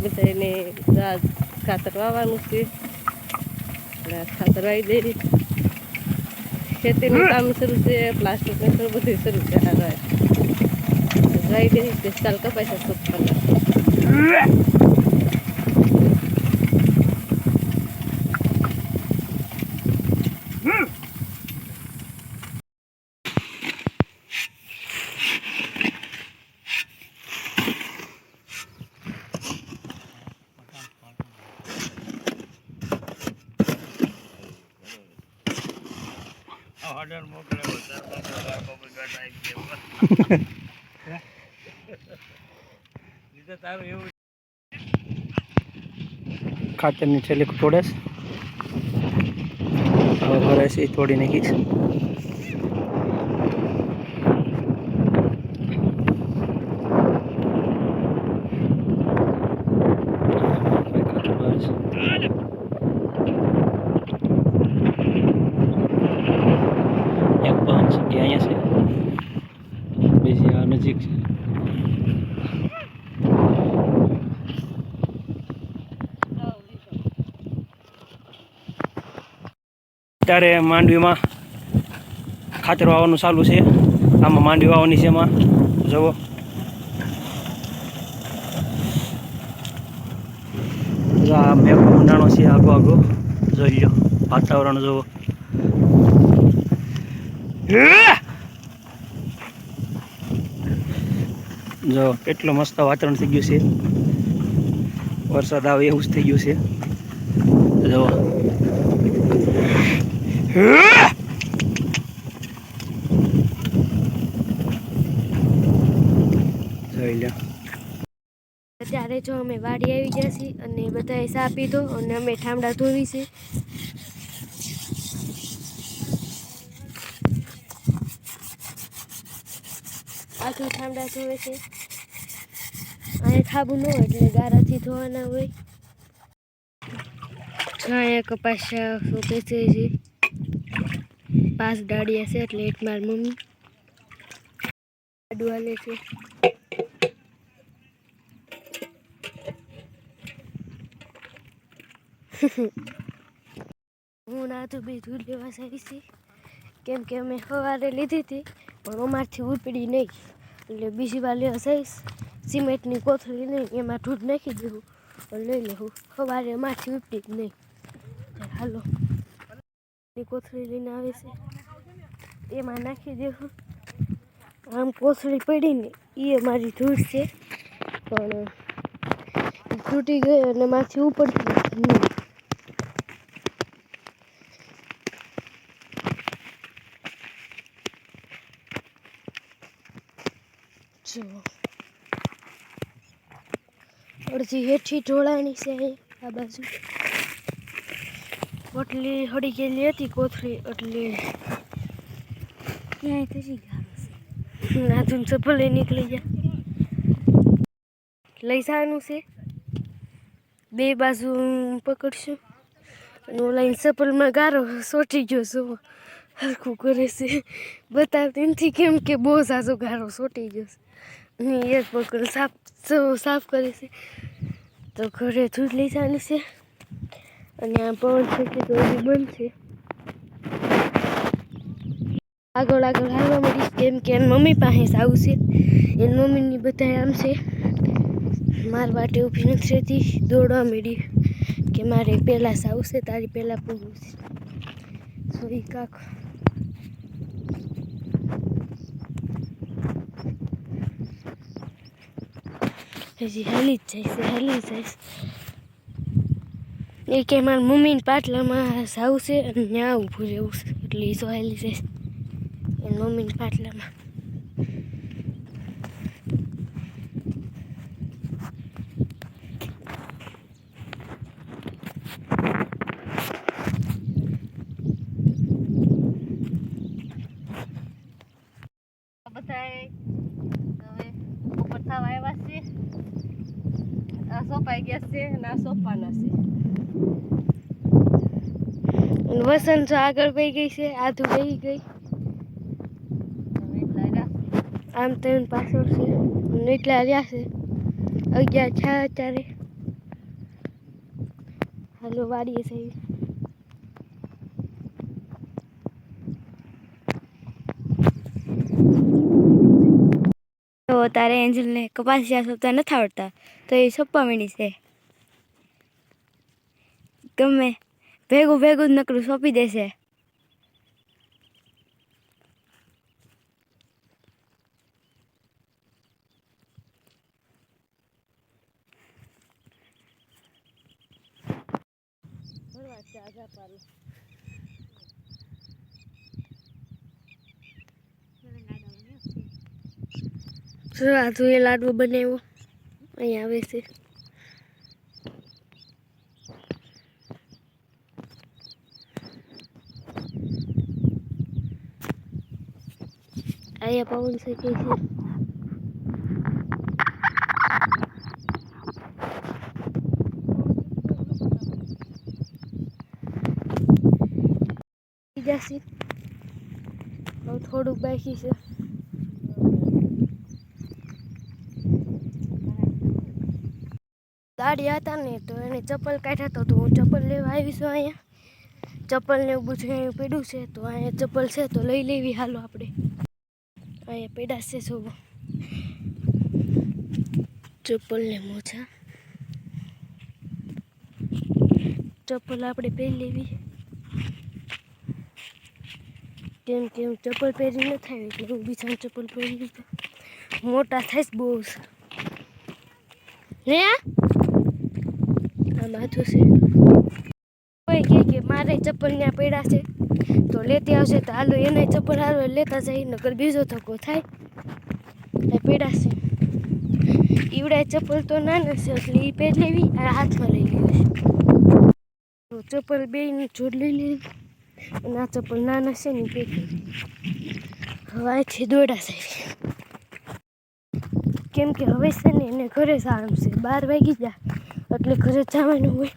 બધાને ખાતર વાવવાનું છે. ખાતર વાવી દઈ ખેતીનું કામ શરૂ છે. પ્લાસ્ટિકનું શરૂ બધું શરૂ છે. વાવી દઈ કાલ કપાય છે. ખાતરની છેલ્લી તોડેસ હવે ઘરે છે તોડી નાખીશ. એક પાંચ કે અહીંયા છે, બીજી આ નજીક છે. અત્યારે માંડવીમાં ખાતર વાવવાનું ચાલુ છે. આમાં માંડવી વાવવાની છે. એમાં જુઓ આ મેઘ ઊંડાણો છે. આગો આગો જોઈ લો વાતાવરણ જુઓ. જો કેટલું મસ્ત વાતાવરણ થઈ ગયું છે. વરસાદ આવે એવું જ થઈ ગયું છે. જો જોઈ લો. અત્યારે જો અમે વાડી આવી ગયા છીએ અને બધાએ ચા પીધો અને અમે ઠામડા ધોવી છે. આખી ઠામડા ધોવે છે. અહીંયા ખાબું ન હોય એટલે ગારાથી ધોવાના હોય. અહીંયા કપાસ સોંપે છે. 5 ડાળિયા છે એટલે એક મારી મમ્મી ડુઆલે છે. હું ના તો બે દૂધ લેવા આવી છે કેમ કે અમે સવારે લીધી હતી પણ અમારથી ઉપડી નહીં એટલે બીજી વાર લેવા જઈશ. સિમેન્ટની કોથળી નહીં એમાં દૂધ નાખી દેવું લઈ લેવું. સવારે અમારથી ઉપડી જ નહીં. હાલો કોથળી લઈને આવે છે એમાં નાખી દેવું. આમ કોથળી પડીને એ મારી ધૂળ છે પણ તૂટી ગઈ અને માથી ઉપડતી નહીં. જો અડધી હેઠી ઢોળાની છે આ બાજુ. ઓટલી હળી ગયેલી હતી કોથળી એટલે ક્યાંય થતી ગારો છે. નાથું ચપ્પલ નીકળી ગયા. લઈ જવાનું છે. બે બાજુ પકડશું અને ઓલા ચપ્પલમાં ગારો સોટી ગયો છો. હરખું કરે છે બતાવતી નથી કેમ કે બહુ ઝાઝો ગારો સોટી ગયો છે. અને એક પકડ સાફ કરે છે તો ઘરે દૂધ લઈ જવાનું છે. અને આ પવન છે કે તો બંધ છે. આગળ આગળ હાલવા મળીશ કેમ કે એની મમ્મી પાસે આવું છે. એની મમ્મીની બધા આમ છે. મારા વાટે ઊભી નથી રહેતી. દોડવા મળી કે મારે પહેલાં સાવું છે તારી પહેલાં પૂરું છે. સોઈ કાક હજી હાલી જ જઈશ. એ કે મારા મમ્મીને પાટલામાં સાવું છે અને ત્યાં ઊભું રહેવું છે એટલે એ હાલી જઈશ એની મમ્મીને પાટલામાં. બધાએ હવે ઉપર થવા આવ્યા છે. આ સોપાઈ ગયા છે અને આ સોપાના છે. વસંત આગળ વહી ગઈ છે, આધું વહી ગઈ. આમ ત્રણ પાછળ છે એટલા રહ્યા છે. 11 થયા અત્યારે. હાલો વાડીએ છે તો તારે એન્જલને કપાસિયા સોંપતા નથી આવડતા તો એ સોંપવા માંડી છે ગમે ભેગું ભેગું જ નકરું સોંપી દેશે રાજુ એ લાડવો બનાવ્યો અહીંયા આવે છે અહીંયા પવન શકે છે જશે હવે થોડુંક બાકી છે દાડી હતા ને તો એને ચપ્પલ કાઢ્યા તો હું ચપ્પલ લેવા આવી છું અહીંયા ચપ્પલને એવું બધું અહીંયા પડ્યું છે તો અહીંયા ચપ્પલ છે તો લઈ લેવી હાલો આપણે અહીંયા પડ્યા છે શું ચપ્પલને મોજા ચપ્પલ આપણે પહેરી લેવી કેમ કે હું ચપ્પલ પહેરી ન થાય એટલે હું બીજાને ચપ્પલ પહેરી લીધું મોટા થઈશ બહુ હે આ માથું છે કોઈ કે મારે ચપ્પલ ત્યાં પડ્યા છે તો લેતી આવશે તો હાલો એને ચપ્પલ હાલો લેતા જાય નકર બીજો ધક્કો થાય એ પડ્યા છે ઈવડા ચપ્પલ તો નાના છે એટલે એ પહેરી લેવી અને હાથમાં લઈ લેવી તો ચપ્પલ બેયની જોડ લઈ લેવી અને આ ચપ્પલ નાના છે ને પહેરી હવે અહીંથી દોડા જાય કેમ કે હવે છે ને એને ઘરે જવાનું છે 12 વાગી ગયા એટલે ઘરે જવાનું હોય